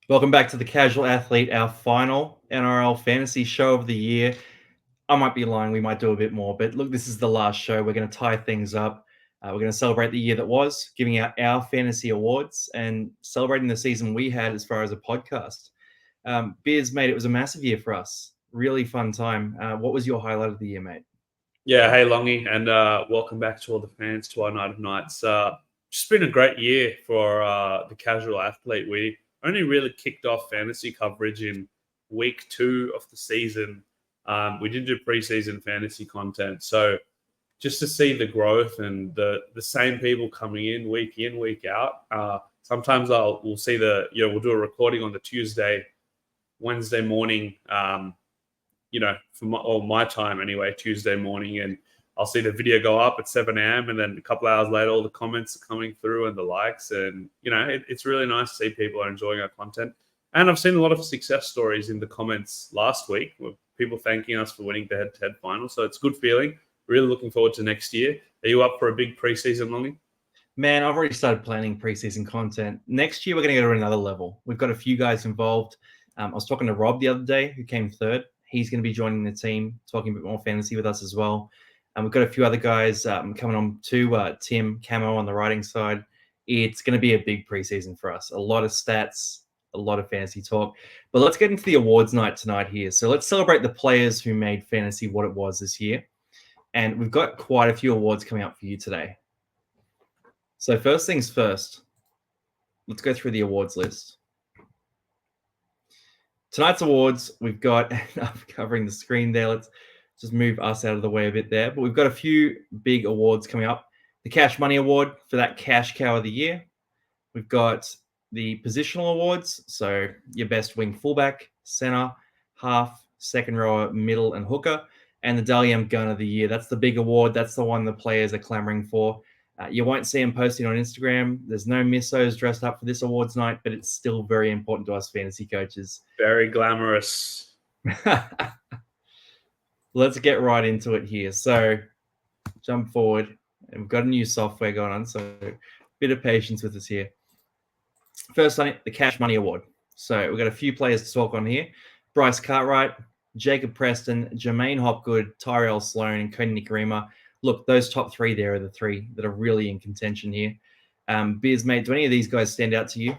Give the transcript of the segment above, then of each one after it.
Welcome back to the Casual Athlete, our final NRL Fantasy Show of the year. I might be lying, we might do a bit more, but look, this is the last show. We're going to tie things up. We're going to celebrate the year that was, giving out our fantasy awards and celebrating the season we had as far as a podcast. Biz, mate, it was a massive year for us. Really fun time. What was your highlight of the year, mate? Yeah, hey Longy, and welcome back to all the fans to our Night of Nights. Just been a great year for the Casual Athlete. We only really kicked off fantasy coverage in week 2 of the season. We did do preseason fantasy content, so just to see the growth and the same people coming in, week out. Sometimes we'll see we'll do a recording on the Tuesday, Wednesday morning. For my time anyway, Tuesday morning, and I'll see the video go up at 7 a.m. and then a couple hours later, all the comments are coming through and the likes, and it's really nice to see people are enjoying our content. And I've seen a lot of success stories in the comments last week with people thanking us for winning the head-to-head final. So it's a good feeling. Really looking forward to next year. Are you up for a big preseason, Longy? Man, I've already started planning preseason content. Next year, we're going to go to another level. We've got a few guys involved. I was talking to Rob the other day, who came third. He's going to be joining the team, talking a bit more fantasy with us as well. And we've got a few other guys coming on too. Tim, Camo on the writing side. It's going to be a big preseason for us. A lot of stats, a lot of fantasy talk. But let's get into the awards night tonight here. So let's celebrate the players who made fantasy what it was this year. And we've got quite a few awards coming up for you today. So first things first, let's go through the awards list. Tonight's awards, we've got, I'm covering the screen there. Let's just move us out of the way a bit there. But we've got a few big awards coming up. The Cash Money Award for that cash cow of the year. We've got the positional awards. So your best wing fullback, center, half, second rower, middle, and hooker. And the Dally M Gun of the year. That's the big award. That's the one the players are clamoring for. You won't see them posting on Instagram. There's no missos dressed up for this awards night, but it's still very important to us fantasy coaches. Very glamorous. Let's get right into it here. So jump forward. And we've got a new software going on, so a bit of patience with us here. First on it, the Cash Money Award. So we've got a few players to talk on here. Bryce Cartwright, Jacob Preston, Jermaine Hopgood, Tyrell Sloan, and Cody Nikorima. Look, those top three there are the three that are really in contention here. Biz, mate, do any of these guys stand out to you?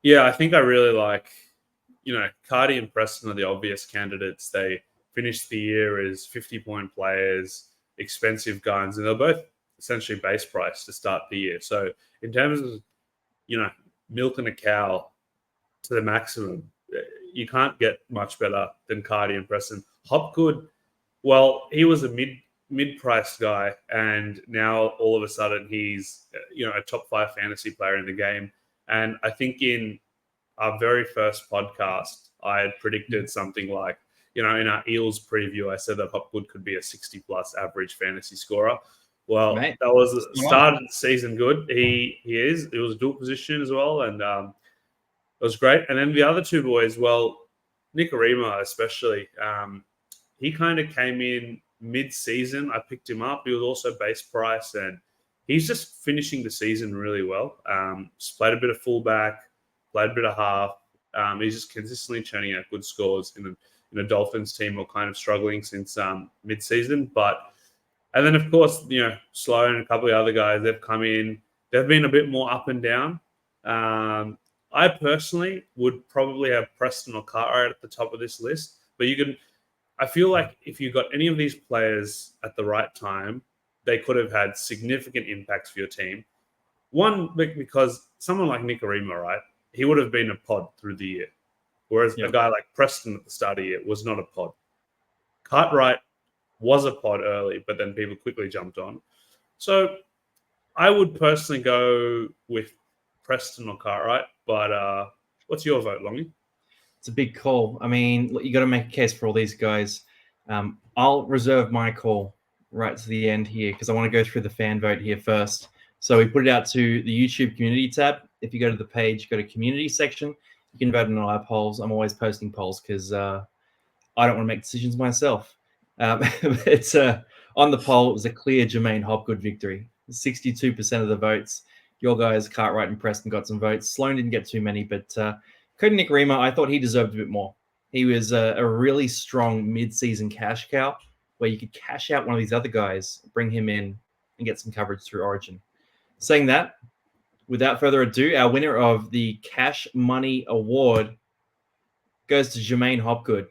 Yeah, I think I really like, Cardi and Preston are the obvious candidates. They finished the year as 50-point players, expensive guns, and they're both essentially base price to start the year. So in terms of, milking a cow to the maximum, you can't get much better than Cardi and Preston. Hopgood, well, he was a mid-priced guy, and now all of a sudden he's a top 5 fantasy player in the game. And I think in our very first podcast, I had predicted something like, in our Eels preview, I said that Hopgood could be a 60-plus average fantasy scorer. Well, Mate, that was the start of the season good. He is. It was a dual position as well, and it was great. And then the other two boys, well, Nikorima especially, he kind of came in mid-season. I picked him up. He was also base price, and he's just finishing the season really well. Just played a bit of fullback, played a bit of half. He's just consistently churning out good scores in a Dolphins team who are kind of struggling since mid-season. And then, of course, Sloan and a couple of other guys, they've come in. They've been a bit more up and down. I personally would probably have Preston or Cartwright at the top of this list, but I feel like if you got any of these players at the right time, they could have had significant impacts for your team. One, because someone like Nikorima, right, he would have been a pod through the year, whereas a guy like Preston at the start of the year was not a pod. Cartwright was a pod early, but then people quickly jumped on. So I would personally go with Preston or Cartwright, but what's your vote, Longy? It's a big call. I mean, you got to make a case for all these guys. I'll reserve my call right to the end here because I want to go through the fan vote here first. So we put it out to the YouTube community tab. If you go to the page, go to community section, you can vote in all our polls. I'm always posting polls because I don't want to make decisions myself. It's on the poll, it was a clear Jermaine Hopgood victory. 62% of the votes your guys, Cartwright and Preston, got some votes. Sloan didn't get too many, but Cody Nikorima, I thought he deserved a bit more. He was a really strong mid-season cash cow where you could cash out one of these other guys, bring him in, and get some coverage through Origin. Saying that, without further ado, our winner of the Cash Money Award goes to Jermaine Hopgood.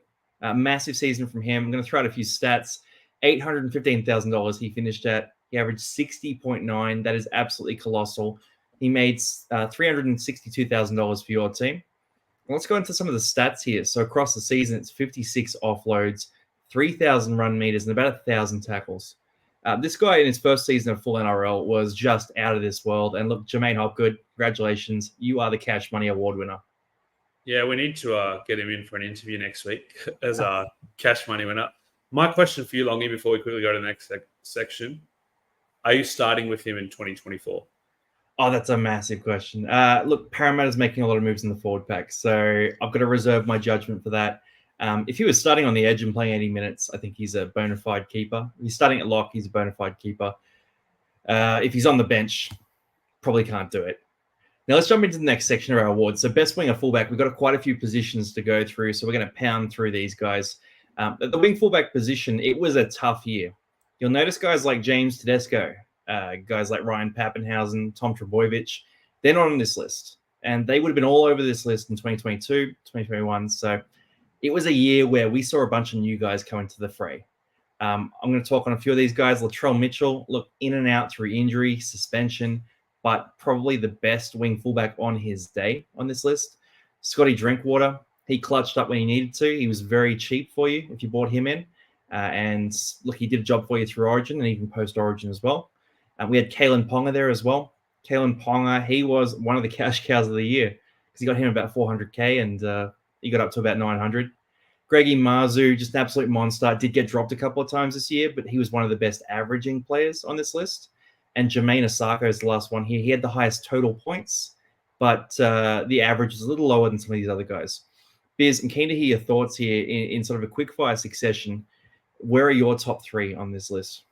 Massive season from him. I'm going to throw out a few stats. $815,000 he finished at. He averaged 60.9. That is absolutely colossal. He made $362,000 for your team. Let's go into some of the stats here. So across the season, it's 56 offloads, 3,000 run meters, and about 1,000 tackles. This guy in his first season of full NRL was just out of this world. And look, Jermaine Hopgood, congratulations. You are the Cash Money Award winner. Yeah, we need to get him in for an interview next week as our Cash Money winner. My question for you, Longy, before we quickly go to the next section, are you starting with him in 2024? Oh, that's a massive question. Look, Parramatta's making a lot of moves in the forward pack, so I've got to reserve my judgment for that. If he was starting on the edge and playing 80 minutes, I think he's a bona fide keeper. If he's starting at lock, he's a bona fide keeper. If he's on the bench, probably can't do it. Now let's jump into the next section of our awards. So best winger fullback, we've got quite a few positions to go through, so we're going to pound through these guys. At the wing fullback position, it was a tough year. You'll notice guys like James Tedesco, guys like Ryan Pappenhausen, Tom Trbojevic, they're not on this list. And they would have been all over this list in 2022, 2021. So it was a year where we saw a bunch of new guys come into the fray. I'm going to talk on a few of these guys. Latrell Mitchell, look, in and out through injury, suspension, but probably the best wing fullback on his day on this list. Scotty Drinkwater, he clutched up when he needed to. He was very cheap for you if you bought him in. And look, he did a job for you through Origin and even post-Origin as well. We had Kalen Ponga there as well. Kalen Ponga, he was one of the cash cows of the year because he got him about 400K and he got up to about 900. Greggy Marzu, just an absolute monster. Did get dropped a couple of times this year, but he was one of the best averaging players on this list. And Jermaine Asako is the last one here. He had the highest total points, but the average is a little lower than some of these other guys. Biz, I'm keen to hear your thoughts here in sort of a quick-fire succession. Where are your top three on this list?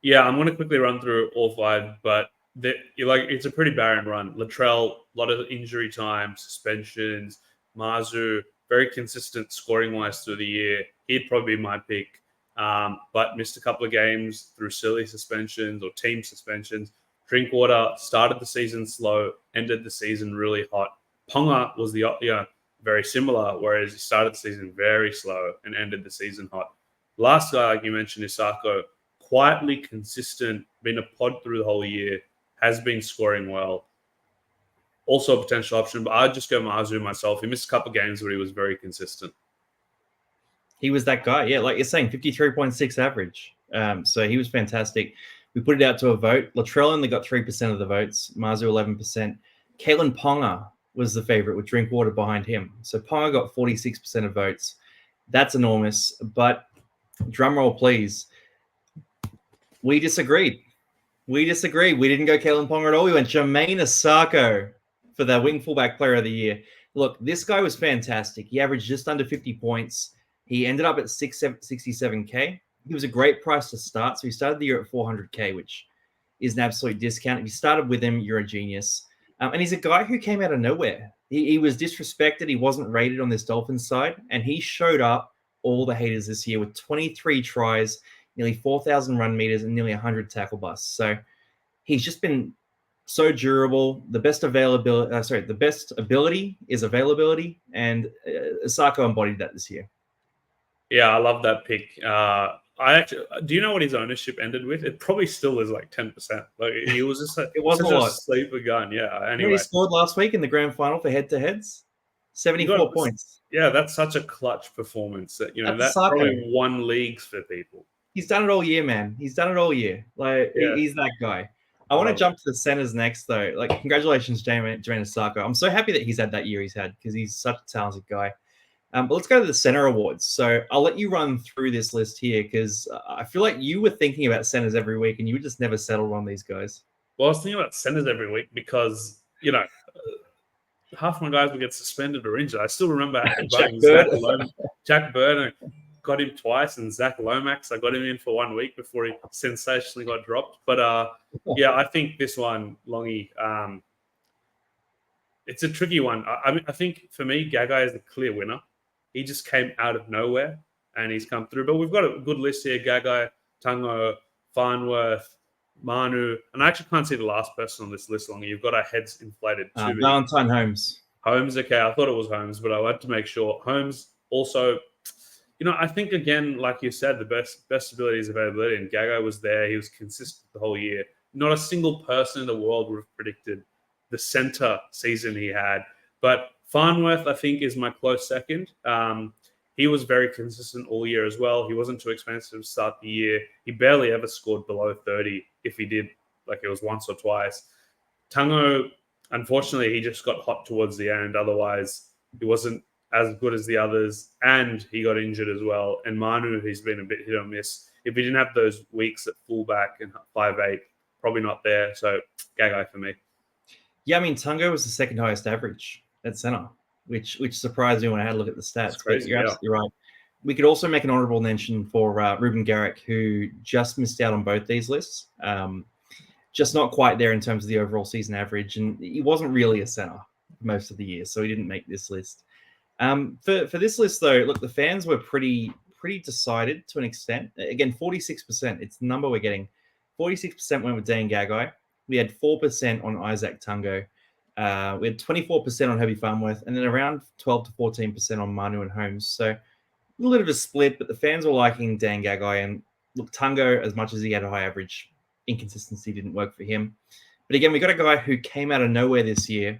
Yeah, I'm going to quickly run through all five, but it's a pretty barren run. Latrell, a lot of injury time, suspensions. Marzu, very consistent scoring-wise through the year. He'd probably be my pick, but missed a couple of games through silly suspensions or team suspensions. Drinkwater started the season slow, ended the season really hot. Ponga was very similar, whereas he started the season very slow and ended the season hot. Last guy, like you mentioned, Isako, quietly consistent, been a pod through the whole year, has been scoring well. Also a potential option, but I'd just go Marzu myself. He missed a couple of games, but he was very consistent. He was that guy, yeah. Like you're saying, 53.6 average. So he was fantastic. We put it out to a vote. Latrell only got 3% of the votes. Marzu 11%. Kalen Ponga was the favorite with Drinkwater behind him. So Ponga got 46% of votes. That's enormous. But drum roll, please. We disagreed. We didn't go Kalen Ponga at all. We went Jermaine Asako for the wing fullback player of the year. Look, this guy was fantastic. He averaged just under 50 points. He ended up at 67K. He was a great price to start. So he started the year at 400K, which is an absolute discount. If you started with him, you're a genius. And he's a guy who came out of nowhere. He was disrespected. He wasn't rated on this Dolphins side. And he showed up all the haters this year with 23 tries, nearly 4,000 run meters, and nearly 100 tackle busts. So he's just been so durable. The best ability is availability. And Asako embodied that this year. Yeah, I love that pick. Do you know what his ownership ended with? It probably still is like 10%. Like he was just it wasn't a sleeper gun. Yeah. Anyway, he scored last week in the grand final for head-to-heads. 74 points. Yeah, that's such a clutch performance. That's probably won leagues for people. He's done it all year, man. He's done it all year. Like he's that guy. I want to jump to the centers next, though. Like, congratulations, Jermaine Asako. I'm so happy that he's had that year he's had because he's such a talented guy. But let's go to the center awards. So I'll let you run through this list here because I feel like you were thinking about centers every week and you just never settled on these guys. Well, I was thinking about centers every week because, half my guys would get suspended or injured. I still remember Jack Bird. got him twice, and Zach Lomax, I got him in for 1 week before he sensationally got dropped. But yeah, I think this one, Longy, it's a tricky one. I think for me, Gagai is the clear winner. He just came out of nowhere and he's come through. But we've got a good list here: Gagai, Tungo, Farnworth, Manu, and I actually can't see the last person on this list. Longy, you've got our heads inflated too. Valentine Holmes. Holmes, okay. I thought it was Holmes, but I had to make sure. Holmes also, I think again, like you said, the best ability is availability, and Gagai was there. He was consistent the whole year. Not a single person in the world would have predicted the center season he had. But Farnworth, I think, is my close second. He was very consistent all year as well. He wasn't too expensive to start the year. He barely ever scored below 30. If he did, like it was once or twice. Tungo, unfortunately, he just got hot towards the end. Otherwise, he wasn't as good as the others, and he got injured as well. And Manu, he's been a bit hit or miss. If he didn't have those weeks at fullback and 5'8", probably not there. So, Gagai for me. Yeah, I mean, Tungo was the second highest average at center, which surprised me when I had a look at the stats. Crazy, you're absolutely right. We could also make an honorable mention for Ruben Garrick, who just missed out on both these lists. Just not quite there in terms of the overall season average, and he wasn't really a center most of the year, so he didn't make this list. For this list, though, look, the fans were pretty decided to an extent. Again, 46%. It's the number we're getting. 46% went with Dan Gagai. We had 4% on Isaac Tungo. We had 24% on Herbie Farnworth, and then around 12 to 14% on Manu and Holmes. So a little bit of a split, but the fans were liking Dan Gagai. And look, Tungo, as much as he had a high average, inconsistency didn't work for him. But again, we got a guy who came out of nowhere this year,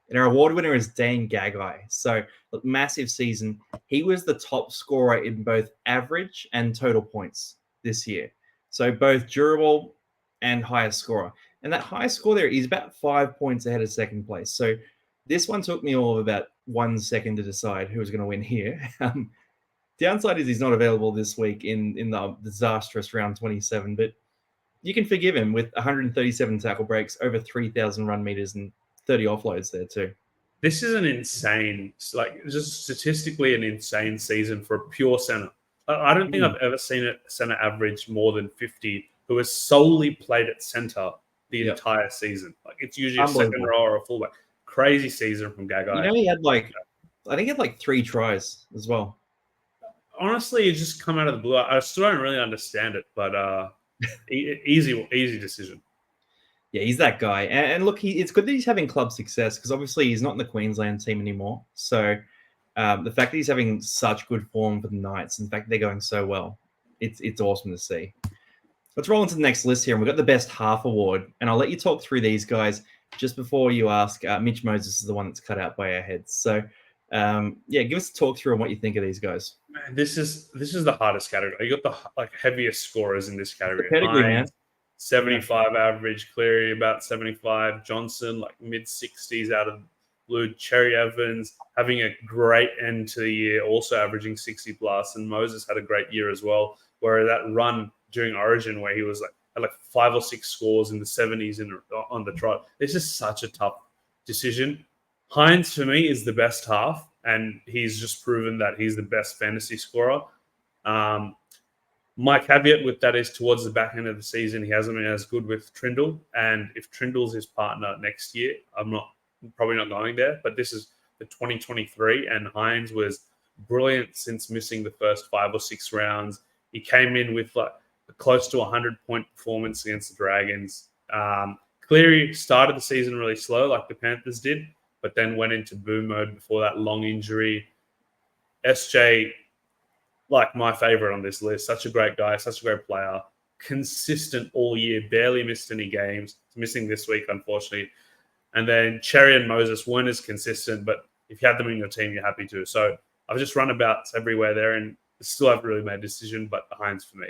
and our award winner is Dan Gagai. So look, massive season. He was the top scorer in both average and total points this year. So both durable and highest scorer. And that highest score there is about 5 points ahead of second place. So this one took me all of about 1 second to decide who was going to win here. Downside is he's not available this week in the disastrous round 27, but you can forgive him with 137 tackle breaks, over 3,000 run meters, and 30 offloads there too. This is an insane, just statistically an insane season for a pure center. I don't think I've ever seen a center average more than 50 who has solely played at center the entire season. Like it's usually a second row or a fullback. Crazy season from Gagai. He had I think he had 3 tries as well. Honestly, he just come out of the blue. I still don't really understand it, but easy decision. Yeah, he's that guy. And look, it's good that he's having club success because obviously he's not in the Queensland team anymore. So the fact that he's having such good form for the Knights and the fact that they're going so well, it's awesome to see. Let's roll into the next list here. And we've got the best half award. And I'll let you talk through these guys just before you ask. Mitch Moses is the one that's cut out by our heads. So, give us a talk through on what you think of these guys. Man, this is the hardest category. You got the heaviest scorers in this category. Pedigree, man. 75 average, Cleary about 75, Johnson mid-60s out of blue, Cherry Evans having a great end to the year, also averaging 60 plus, and Moses had a great year as well, where that run during Origin where he was had 5 or 6 scores in the 70s on the trot. This is such a tough decision. Hines for me is the best half, and he's just proven that he's the best fantasy scorer. My caveat with that is towards the back end of the season, he hasn't been as good with Trindle. And if Trindle's his partner next year, I'm probably not going there. But this is the 2023, and Hines was brilliant since missing the first 5 or 6 rounds. He came in with a close to 100-point performance against the Dragons. Cleary started the season really slow, like the Panthers did, but then went into boom mode before that long injury. SJ, my favorite on this list. Such a great guy, such a great player. Consistent all year, barely missed any games. Missing this week, unfortunately. And then Cherry and Moses weren't as consistent, but if you had them in your team, you're happy to. So I've just run about everywhere there and still haven't really made a decision, but Hines for me.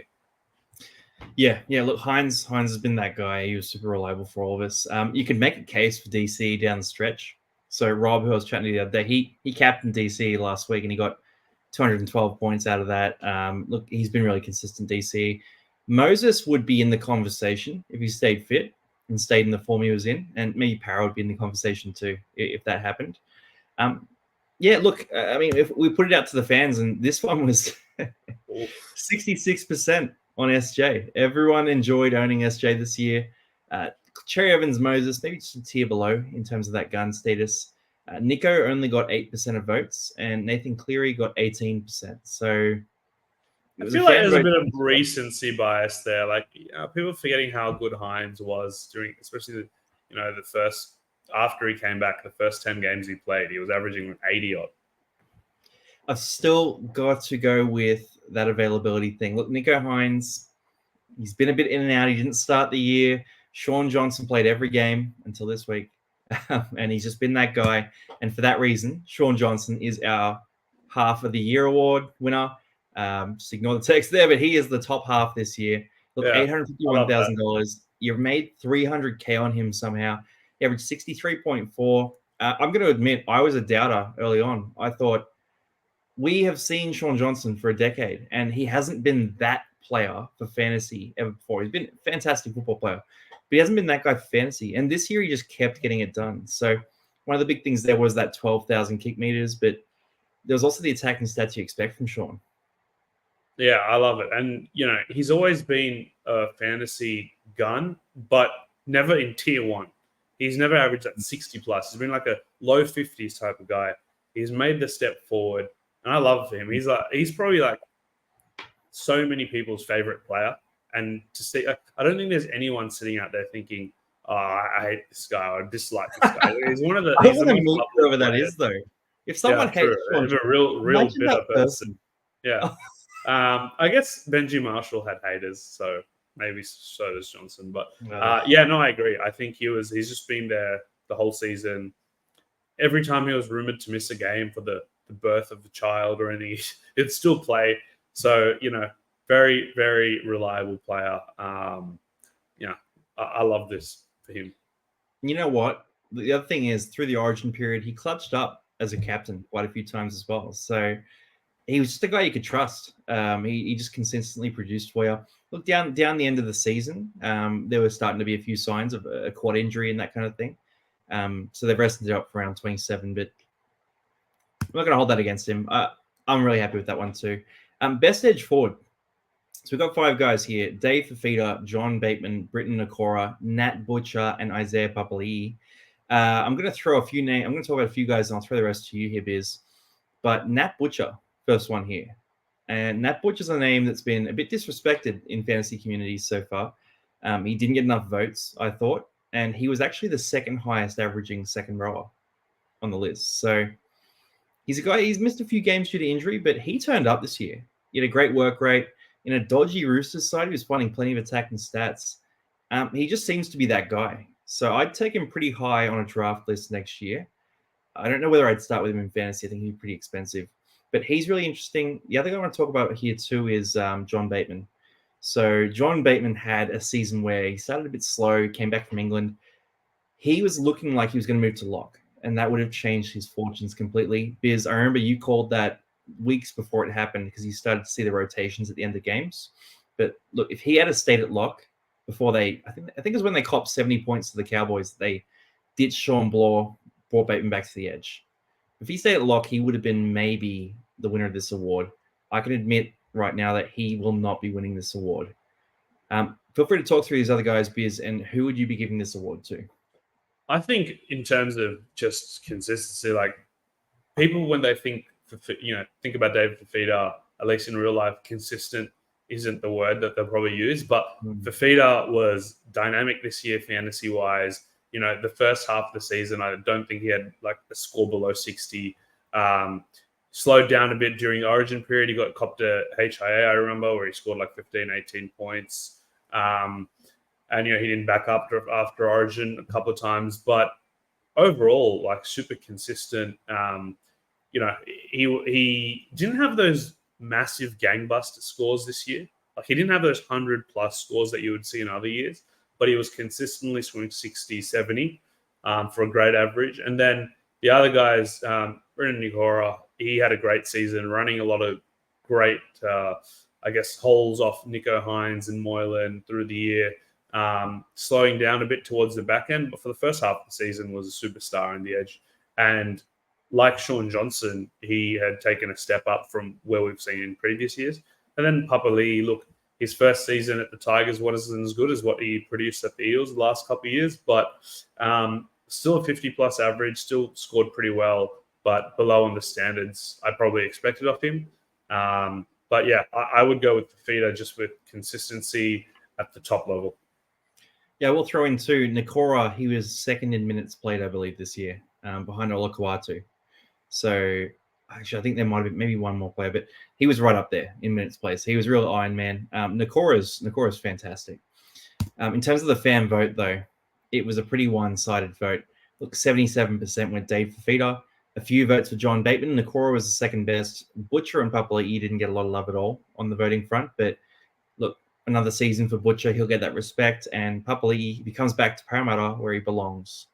Yeah. Look, Hines has been that guy. He was super reliable for all of us. You can make a case for DC down the stretch. So Rob, who I was chatting to the other day, he captained DC last week and he got 212 points out of that. Look, he's been really consistent, DC. Moses would be in the conversation if he stayed fit and stayed in the form he was in, and maybe Parra would be in the conversation too if that happened. Look, I mean, if we put it out to the fans, and this one was Oof. 66% on SJ. Everyone enjoyed owning SJ this year. Cherry Evans Moses, maybe just a tier below in terms of that gun status. Nico only got 8% of votes, and Nathan Cleary got 18%. So I feel like there's a bit of recency bias there. Like, people forgetting how good Hines was during, especially the first, after he came back, the first 10 games he played, he was averaging 80 odd. I've still got to go with that availability thing. Look, Nico Hines, he's been a bit in and out. He didn't start the year. Sean Johnson played every game until this week, and he's just been that guy. And for that reason, Sean Johnson is our half of the year award winner. Just ignore the text there, but he is the top half this year. Look, Yeah, $851,000. You've made $300K on him somehow. He averaged 63.4. I'm going to admit, I was a doubter early on. I thought, we have seen Sean Johnson for a decade, and he hasn't been that player for fantasy ever before. He's been a fantastic football player, but he hasn't been that guy for fantasy. And this year, he just kept getting it done. So one of the big things there was that 12,000 kick meters, but there was also the attacking stats you expect from Sean. Yeah, I love it. And, he's always been a fantasy gun, but never in tier one. He's never averaged that 60 plus. He's been like a low 50s type of guy. He's made the step forward. And I love him. He's probably like so many people's favorite player. And to see, I don't think there's anyone sitting out there thinking, "Oh, I hate this guy," or "dislike this guy." He's one of the. I want to meet whoever that is, though. If someone hates Sean, a real bitter person. Yeah. I guess Benji Marshall had haters, so maybe so does Johnson. But I agree. I think he's just been there the whole season. Every time he was rumored to miss a game for the birth of a child or anything, he'd still play. So, very, very reliable player. I love this for him. You know what? The other thing is, through the Origin period, he clutched up as a captain quite a few times as well. So he was just a guy you could trust. He just consistently produced for you. Look, down the end of the season, there was starting to be a few signs of a quad injury and that kind of thing. So they've rested it up for around 27, but I'm not going to hold that against him. I'm really happy with that one too. Best edge forward. So we've got 5 guys here: Dave Fafita, John Bateman, Britton Nakora, Nat Butcher, and Isaiah Papali'i. I'm going to throw a few names. I'm going to talk about a few guys, and I'll throw the rest to you here, Biz. But Nat Butcher, first one here. And Nat Butcher's a name that's been a bit disrespected in fantasy communities so far. He didn't get enough votes, I thought. And he was actually the second highest averaging second rower on the list. So he's a guy, he's missed a few games due to injury, but he turned up this year. He had a great work rate. In a dodgy Roosters side, he was finding plenty of attacking stats. He just seems to be that guy. So I'd take him pretty high on a draft list next year. I don't know whether I'd start with him in fantasy. I think he'd be pretty expensive. But he's really interesting. The other guy I want to talk about here too is John Bateman. So John Bateman had a season where he started a bit slow, came back from England. He was looking like he was going to move to lock, and that would have changed his fortunes completely. Biz, I remember you called that weeks before it happened because you started to see the rotations at the end of games. But look, if he had stayed at lock before I think it was when they copped 70 points to the Cowboys, they ditched Sean Bloor, brought Bateman back to the edge. If he stayed at lock, he would have been maybe the winner of this award. I can admit right now that he will not be winning this award. Feel free to talk through these other guys, Biz, and who would you be giving this award to? I think in terms of just consistency, like people when they think about David Fafita, at least in real life, consistent isn't the word that they'll probably use. But Fafita was dynamic this year, fantasy wise. The first half of the season, I don't think he had like a score below 60. Slowed down a bit during the Origin period. He got copped a HIA, I remember, where he scored like 15, 18 points. And he didn't back up after Origin a couple of times. But overall, like super consistent. He didn't have those massive gangbuster scores this year. Like he didn't have those 100+ scores that you would see in other years, but he was consistently scoring 60, 70 for a great average. And then the other guys, Brendan Nikora, he had a great season, running a lot of great, holes off Nico Hines and Moylan through the year, slowing down a bit towards the back end. But for the first half of the season was a superstar on the edge. And like Sean Johnson, he had taken a step up from where we've seen in previous years. And then Papali'i, look, his first season at the Tigers wasn't as good as what he produced at the Eels the last couple of years, but still a 50-plus average, still scored pretty well, but below on the standards I probably expected of him. But yeah, I would go with the feeder just with consistency at the top level. Yeah, we'll throw in too. Nakora, he was second in minutes played, I believe, this year, behind Olakuatu. So actually, I think there might have been maybe one more player, but he was right up there in minutes played. So he was real Iron Man. Nakora's fantastic. In terms of the fan vote, though, it was a pretty one-sided vote. Look, 77% went Dave Fafita. A few votes for John Bateman. Nakora was the second best. Butcher and Papali'i didn't get a lot of love at all on the voting front, but look, another season for Butcher, he'll get that respect. And Papali'i, if he comes back to Parramatta where he belongs,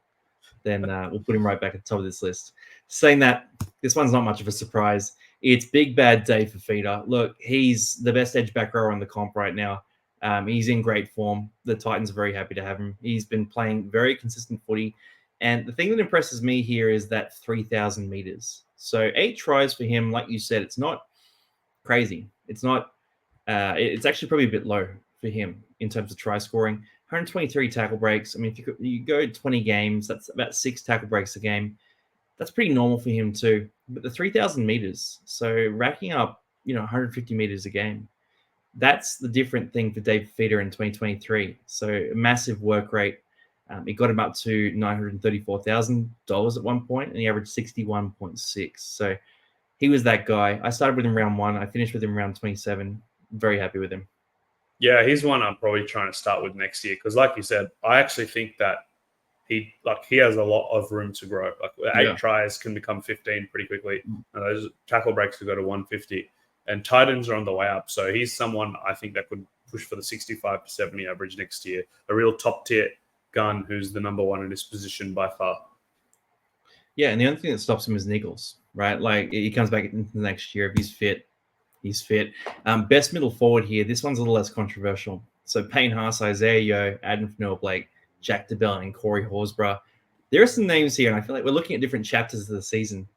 then we'll put him right back at the top of this list. Saying that, this one's not much of a surprise. It's Big Bad Dave Fafita. Look, he's the best edge back rower on the comp right now. He's in great form. The Titans are very happy to have him. He's been playing very consistent footy. And the thing that impresses me here is that 3,000 meters. So 8 tries for him, like you said, it's not crazy. It's not. It's actually probably a bit low for him in terms of try scoring. 123 tackle breaks. I mean, if you go 20 games, that's about 6 tackle breaks a game. That's pretty normal for him too. But the 3,000 meters, so racking up, 150 meters a game, that's the different thing for Dave Fafita in 2023. So a massive work rate. It got him up to $934,000 at one point, and he averaged 61.6. So he was that guy. I started with him round 1. I finished with him round 27. Very happy with him. Yeah, he's one I'm probably trying to start with next year because, like you said, I actually think that he has a lot of room to grow. Like 8 tries can become 15 pretty quickly, and those tackle breaks could go to 150. And Titans are on the way up, so he's someone I think that could push for the 65 to 70 average next year. A real top tier gun who's the number one in this position by far. Yeah, and the only thing that stops him is niggles, right? Like he comes back into the next year if he's fit. He's fit. Best middle forward here. This one's a little less controversial. So Payne Haas, Isaiah Yeo, Adam Fanua-Blake, Jack DeBell, and Corey Horsburgh. There are some names here, and I feel like we're looking at different chapters of the season.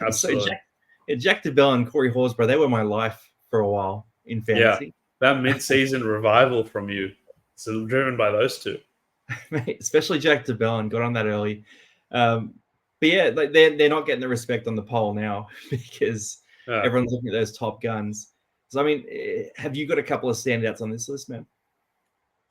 Absolutely. So Jack DeBell and Corey Horsburgh, they were my life for a while in fantasy. Yeah, that mid-season revival from you. It's driven by those two. Especially Jack DeBell, and got on that early. But yeah, like they're not getting the respect on the poll now because everyone's looking at those top guns. So, I mean, have you got a couple of standouts on this list, man?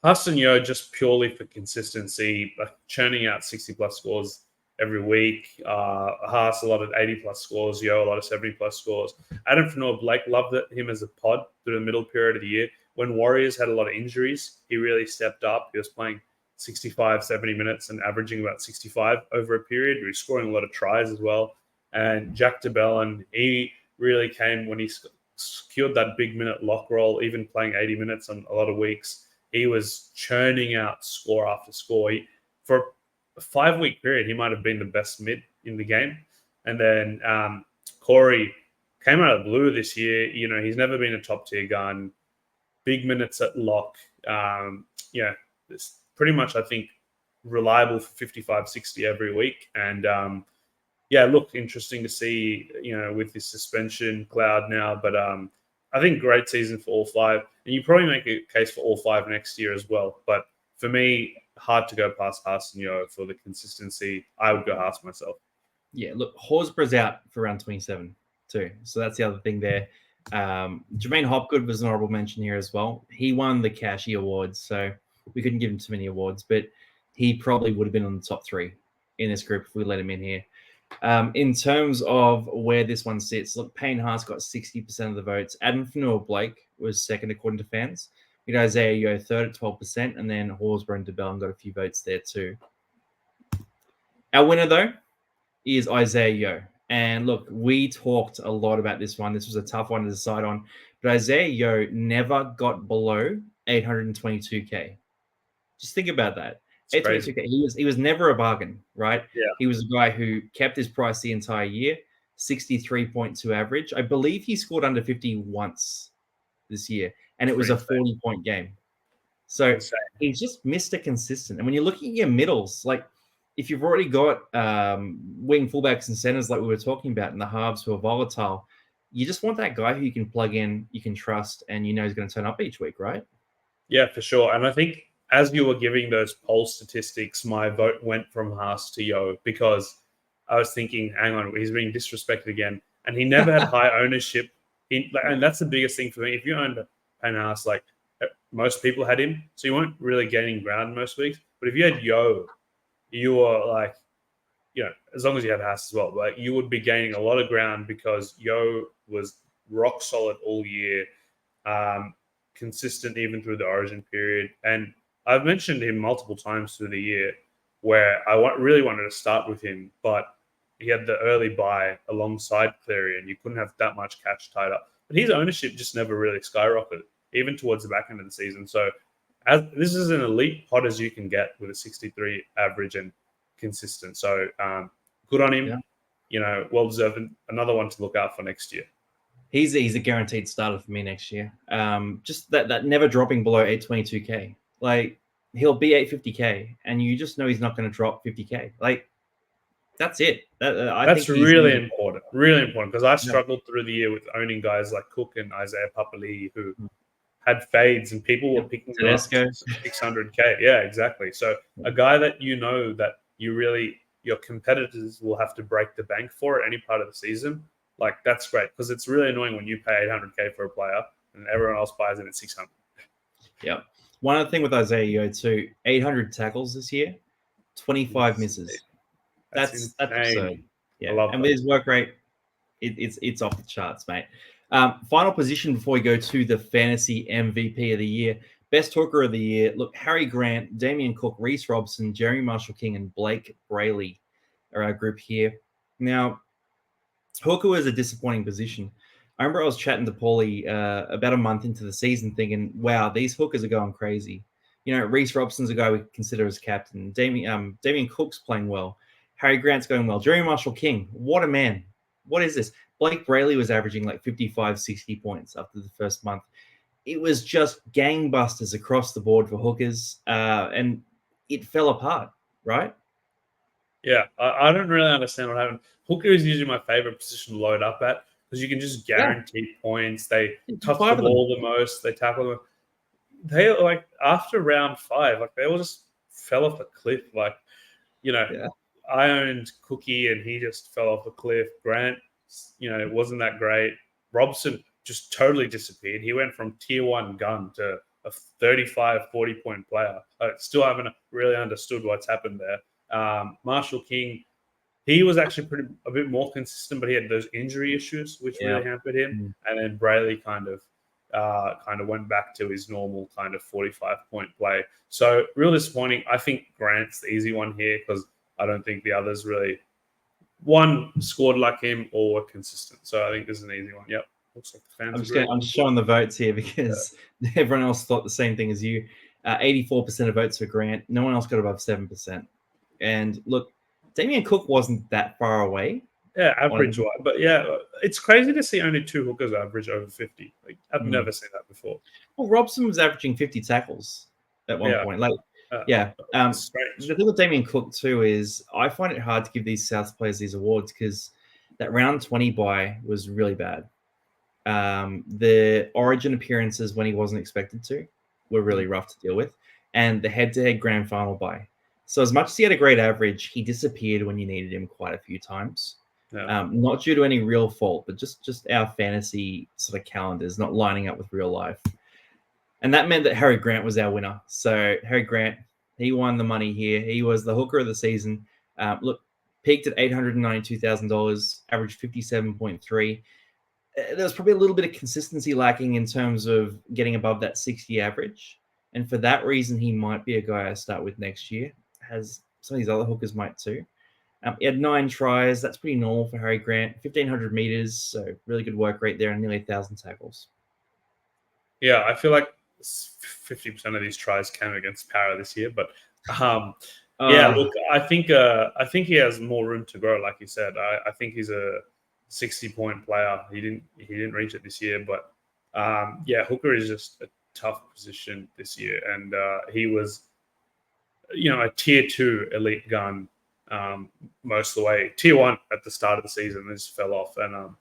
Huston Yo, just purely for consistency, churning out 60-plus scores every week. Haas, a lot of 80-plus scores. Yo, a lot of 70-plus scores. Adam Fanua-Blake, loved him as a pod through the middle period of the year. When Warriors had a lot of injuries, he really stepped up. He was playing 65, 70 minutes and averaging about 65 over a period. He was scoring a lot of tries as well. And Jack DeBell, and he really came when he secured that big minute lock roll, even playing 80 minutes on a lot of weeks. He was churning out score after score. For a 5-week period, he might have been the best mid in the game. And then Corey came out of the blue this year. He's never been a top-tier gun. Big minutes at lock. It's pretty much, I think, reliable for 55, 60 every week. And, interesting to see, with this suspension cloud now. But I think great season for all 5. And you probably make a case for all 5 next year as well. But for me, hard to go past Haas and Yo for the consistency. I would go Haas myself. Yeah, look, Horsburgh's out for round 27 too. So that's the other thing there. Jermaine Hopgood was an honorable mention here as well. He won the Cashy Awards, so we couldn't give him too many awards, but he probably would have been on the top 3 in this group if we let him in here. In terms of where this one sits, look, Payne Haas got 60% of the votes. Adam Fanua-Blake was second according to fans. We had Isaiah Yeo third at 12%, and then Horsburgh and DeBell got a few votes there too. Our winner, though, is Isaiah Yeo. And look, we talked a lot about this one. This was a tough one to decide on. But Isaiah Yeo never got below 822K. Just think about that. 822K. He was never a bargain, right? Yeah. He was a guy who kept his price the entire year, 63.2 average. I believe he scored under 50 once this year, and it was a 40-point game. So he's just Mr. Consistent. And when you're looking at your middles, like if you've already got wing fullbacks and centers like we were talking about in the halves who are volatile, you just want that guy who you can plug in, you can trust, and you know he's going to turn up each week, right? Yeah, for sure. And I think as you were giving those poll statistics, my vote went from Haas to Yo because I was thinking, hang on, he's being disrespected again. And he never had high ownership. And that's the biggest thing for me. If you owned Payne Haas, like most people had him, so you weren't really gaining ground most weeks. But if you had Yo, you were like, as long as you had Haas as well, like you would be gaining a lot of ground because Yo was rock solid all year. Consistent even through the origin period. And I've mentioned him multiple times through the year where I really wanted to start with him, but he had the early buy alongside Cleary and you couldn't have that much cash tied up. But his ownership just never really skyrocketed, even towards the back end of the season. So this is an elite pot as you can get with a 63 average and consistent. So good on him. Well deserved. Another one to look out for next year. He's a guaranteed starter for me next year. Just that never dropping below 822K. Like he'll be 850K, and you just know he's not going to drop 50K. Like that's it. That's really important. Really important because I struggled through the year with owning guys like Cook and Isaiah Papali'i who had fades, and people were picking them up 600K. Yeah, exactly. So a guy that that your competitors will have to break the bank for at any part of the season. Like that's great because it's really annoying when you pay 800K for a player and everyone else buys it at 600. Yeah. One other thing with Isaiah Yo too, 800 tackles this year, 25 misses. That's absurd. Yeah. And with his work rate, it's off the charts, mate. Final position before we go to the fantasy MVP of the year. Best hooker of the year. Look, Harry Grant, Damien Cook, Reece Robson, Jeremy Marshall-King, and Blake Brayley are our group here. Now, hooker was a disappointing position. I remember I was chatting to Paulie about a month into the season thinking, wow, these hookers are going crazy. Reece Robson's a guy we consider as captain. Damien Cook's playing well. Harry Grant's going well. Jeremy Marshall-King, what a man. What is this? Blake Brayley was averaging like 55, 60 points after the first month. It was just gangbusters across the board for hookers, and it fell apart, right? Yeah, I don't really understand what happened. Hooker is usually my favorite position to load up at because you can just guarantee points. They tough the ball the most. They tackle them. They like after round 5, like they all just fell off a cliff. Like, I owned Cookie and he just fell off a cliff. Grant, it wasn't that great. Robson just totally disappeared. He went from tier 1 gun to a 35, 40-point player. I still haven't really understood what's happened there. Marshall-King, he was actually a bit more consistent, but he had those injury issues which really hampered him. And then Brayley kind of went back to his normal kind of 45-point play. So real disappointing. I think Grant's the easy one here because I don't think the others really scored like him or were consistent. So I think this is an easy one. Yep. Looks like the fans I'm showing the votes here because everyone else thought the same thing as you. 84% of votes for Grant. No one else got above 7%. And look, Damien Cook wasn't that far away. Yeah, average-wise. But yeah, it's crazy to see only 2 hookers average over 50. Like I've never seen that before. Well, Robson was averaging 50 tackles at one point. Like, the thing with Damien Cook too is I find it hard to give these South players these awards because that round 20 bye was really bad. The origin appearances when he wasn't expected to were really rough to deal with, and the head-to-head grand final bye. So as much as he had a great average, he disappeared when you needed him quite a few times. Not due to any real fault, but just our fantasy sort of calendars not lining up with real life. And that meant that Harry Grant was our winner. So Harry Grant, he won the money here. He was the hooker of the season. Peaked at $892,000, averaged 57.3. There was probably a little bit of consistency lacking in terms of getting above that 60 average. And for that reason, he might be a guy I start with next year, as some of these other hookers might too. He had 9 tries. That's pretty normal for Harry Grant. 1,500 meters, so really good work rate there, and nearly 1,000 tackles. Yeah, I feel like 50% of these tries came against Para this year, but look, I think he has more room to grow. Like you said, I think he's a 60-point player. He didn't reach it this year, but hooker is just a tough position this year, and he was, a tier 2 elite gun most of the way. Tier 1 at the start of the season just fell off. And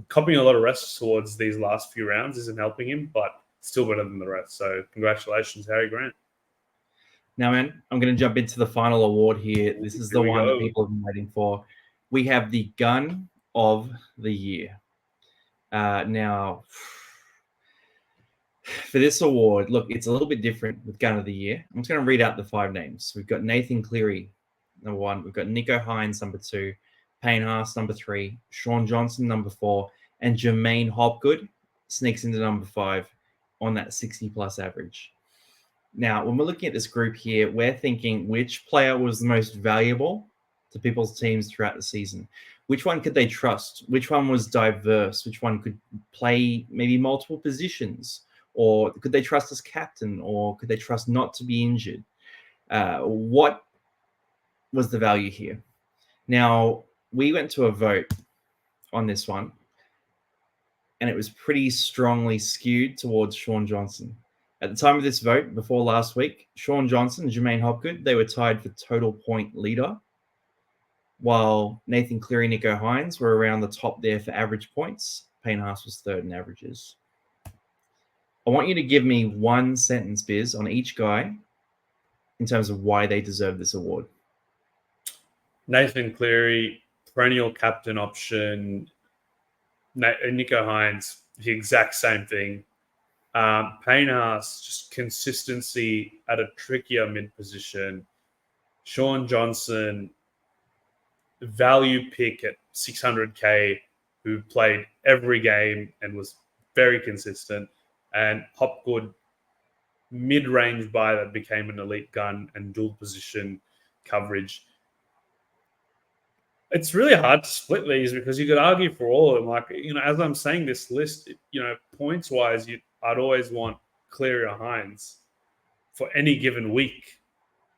copying a lot of rests towards these last few rounds isn't helping him, but still better than the rest. So congratulations, Harry Grant. Now, man, I'm going to jump into the final award here. This is the one that people have been waiting for. We have the Gun of the Year. Now, for this award, look, it's a little bit different with Gun of the Year. I'm just going to read out the 5 names. We've got Nathan Cleary, number 1. We've got Nico Hines, number 2. Payne Haas, number 3. Sean Johnson, number 4. And Jermaine Hopgood sneaks into number 5 on that 60-plus average. Now, when we're looking at this group here, we're thinking which player was the most valuable to people's teams throughout the season. Which one could they trust? Which one was diverse? Which one could play maybe multiple positions? Or could they trust as captain? Or could they trust not to be injured? What was the value here? Now, we went to a vote on this one, and it was pretty strongly skewed towards Sean Johnson. At the time of this vote, before last week, Sean Johnson and Jermaine Hopgood, they were tied for total point leader, while Nathan Cleary and Nico Hines were around the top there for average points. Payne Haas was 3rd in averages. I want you to give me one sentence, Biz, on each guy in terms of why they deserve this award. Nathan Cleary, perennial captain option. Nico Hines, the exact same thing. Payne Haas, just consistency at a trickier mid position. Sean Johnson, value pick at 600K, who played every game and was very consistent. And Hopgood, mid-range buy that became an elite gun and dual position coverage. It's really hard to split these because you could argue for all of them. Like, as I'm saying this list, points-wise, I'd always want Cleary or Hines for any given week,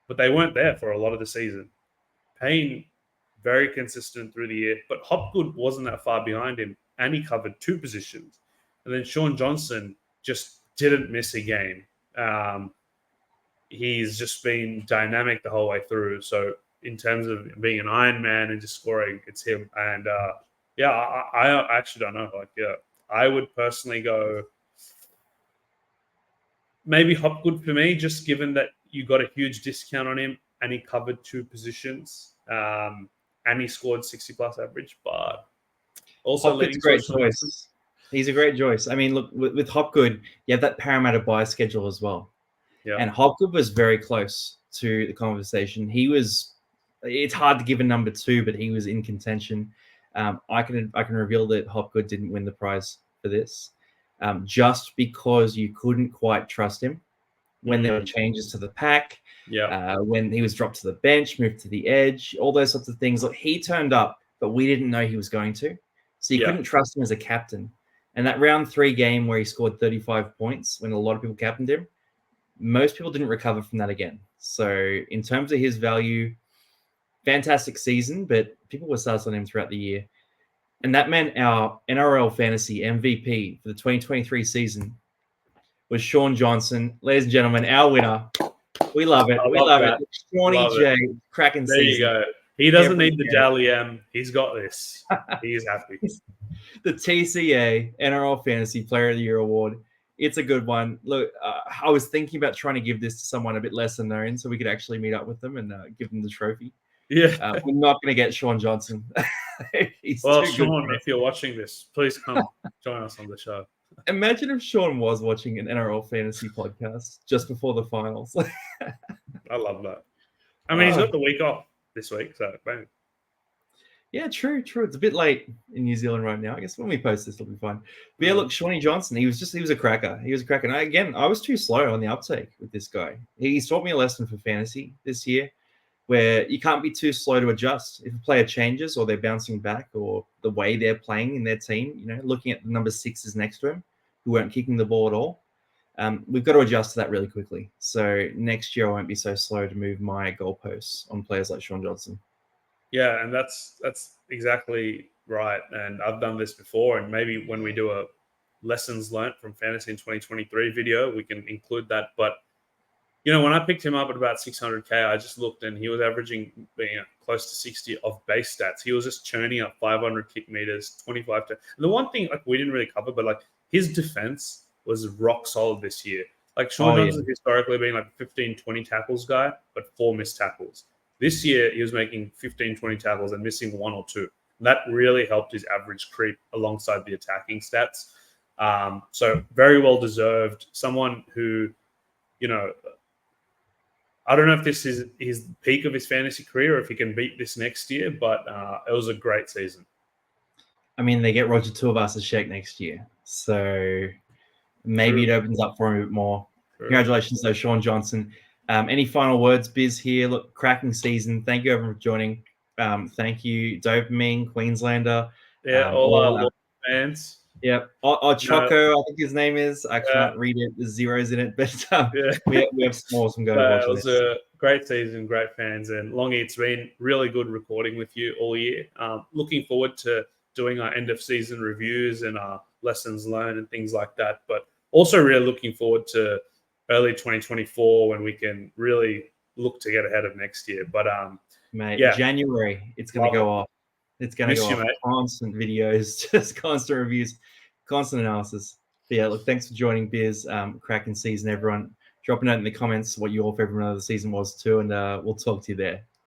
but they weren't there for a lot of the season. Payne, very consistent through the year, but Hopgood wasn't that far behind him, and he covered 2 positions. And then Sean Johnson just didn't miss a game. He's just been dynamic the whole way through. So in terms of being an Iron Man and just scoring, it's him. And I actually don't know. I would personally go maybe Hopgood for me, just given that you got a huge discount on him and he covered 2 positions and he scored 60-plus average. But also Hopgood's a great choice. He's a great choice. I mean, look, with Hopgood, you have that Parramatta buy schedule as well. Yeah. And Hopgood was very close to the conversation. It's hard to give a number 2, but he was in contention. I can reveal that Hopgood didn't win the prize for this, just because you couldn't quite trust him when there were changes to the pack. Yeah. When he was dropped to the bench, moved to the edge, all those sorts of things. Look, he turned up, but we didn't know he was going to. So you couldn't trust him as a captain. And that round 3 game where he scored 35 points when a lot of people captained him, most people didn't recover from that again. So in terms of his value, fantastic season, but people were sus on him throughout the year. And that meant our NRL Fantasy MVP for the 2023 season was Sean Johnson. Ladies and gentlemen, our winner. We love it. We love it. Shawnee J, cracking season. There you go. He doesn't need the Dally M. He's got this. He's happy. The TCA NRL Fantasy Player of the Year Award. It's a good one. Look, I was thinking about trying to give this to someone a bit lesser known so we could actually meet up with them and give them the trophy. Yeah. We're not going to get Sean Johnson. Sean, if you're watching this, please come join us on the show. Imagine if Sean was watching an NRL Fantasy podcast just before the finals. I love that. I mean, he's got the week off this week, so bang. Yeah, true. It's a bit late in New Zealand right now. I guess when we post this, it'll be fine. But yeah, look, Shawnee Johnson, he was a cracker. He was a cracker. And I was too slow on the uptake with this guy. He's taught me a lesson for fantasy this year, where you can't be too slow to adjust. If a player changes or they're bouncing back or the way they're playing in their team, looking at the number 6s next to him who weren't kicking the ball at all, we've got to adjust to that really quickly. So next year I won't be so slow to move my goalposts on players like Sean Johnson. Yeah, and that's exactly right. And I've done this before, and maybe when we do a lessons learned from fantasy in 2023 video, we can include that. But when I picked him up at about 600K, I just looked and he was averaging close to 60 of base stats. He was just churning up 500 kick meters, 25 to. And the one thing like we didn't really cover, but like his defense was rock solid this year. Like Sean Johnson has historically been like 15, 20 tackles guy, but 4 missed tackles. This year, he was making 15, 20 tackles and missing 1 or 2. That really helped his average creep alongside the attacking stats. So very well deserved. Someone who, you know, I don't know if this is his peak of his fantasy career or if he can beat this next year, but it was a great season. I mean, they get Roger Tuivasa-Sheck next year, so maybe it opens up for him a bit more. Congratulations, though, Sean Johnson. Any final words, Biz, here? Look, cracking season. Thank you, everyone, for joining. Thank you, Dopamine, Queenslander. Yeah, all our fans. Yeah. Choco, I think his name is. I can't read it. There's zeros in it, but we have some awesome go watching. It was a great season, great fans. And Longy, it's been really good recording with you all year. Looking forward to doing our end of season reviews and our lessons learned and things like that. But also really looking forward to early 2024 when we can really look to get ahead of next year. But mate, January, it's going to go off. It's going to go off. Mate. Constant videos, just constant reviews, constant analysis. But yeah, look, thanks for joining, Biz. Cracking season, everyone. Drop a note in the comments what your favorite run of the season was too, and we'll talk to you there.